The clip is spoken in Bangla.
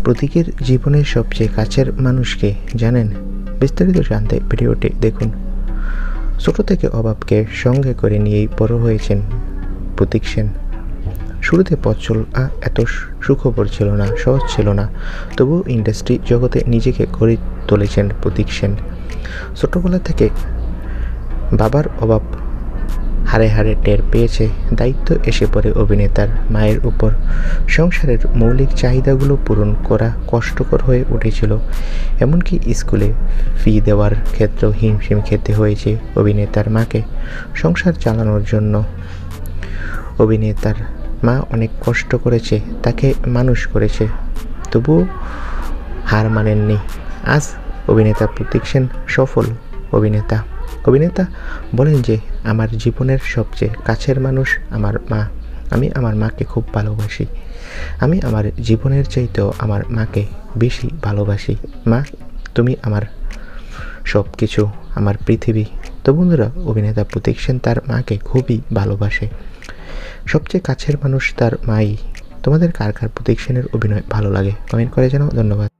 প্রতীকের জীবনের সবচেয়ে কাছের মানুষকে জানেন? বিস্তারিত জানতে ভিডিওটি দেখুন। ছোট থেকে অভাবকে সঙ্গে করে নিয়েই বড় হয়েছেন প্রতীক সেন। শুরুতে পথ চলা এত সুখবর ছিল না, সহজ ছিল না, তবুও ইন্ডাস্ট্রি জগতে নিজেকে গড়ে তুলেছেন প্রতীক সেন। ছোটবেলা থেকে বাবার অভাব হাড়ে হাড়ে টের পেয়েছে, দায়িত্ব এসে পড়ে অভিনেতার মায়ের উপর। সংসারের মৌলিক চাহিদাগুলো পূরণ করা কষ্টকর হয়ে উঠেছিল, এমনকি স্কুলে ফি দেওয়ার ক্ষেত্রেও হিমশিম খেতে হয়েছে অভিনেতার মাকে। সংসার চালানোর জন্য অভিনেতার মা অনেক কষ্ট করেছে, তাকে মানুষ করেছে, তবুও হার মানেননি। আজ অভিনেতা প্রতীক সেন সফল অভিনেতা। বলেন যে, আমার জীবনের সবচেয়ে কাছের মানুষ আমার মা। আমি আমার মাকে খুব ভালোবাসি। আমি আমার জীবনের চাইতেও আমার মাকে বেশি ভালোবাসি। মা, তুমি আমার সব কিছু, আমার পৃথিবী। তো বন্ধুরা, অভিনেতা প্রতীক সেন তার মাকে খুবই ভালোবাসে। সবচেয়ে কাছের মানুষ তার মাই। তোমাদের কার কার প্রতীক সেনের অভিনয় ভালো লাগে কমেন্ট করে জানাও। ধন্যবাদ।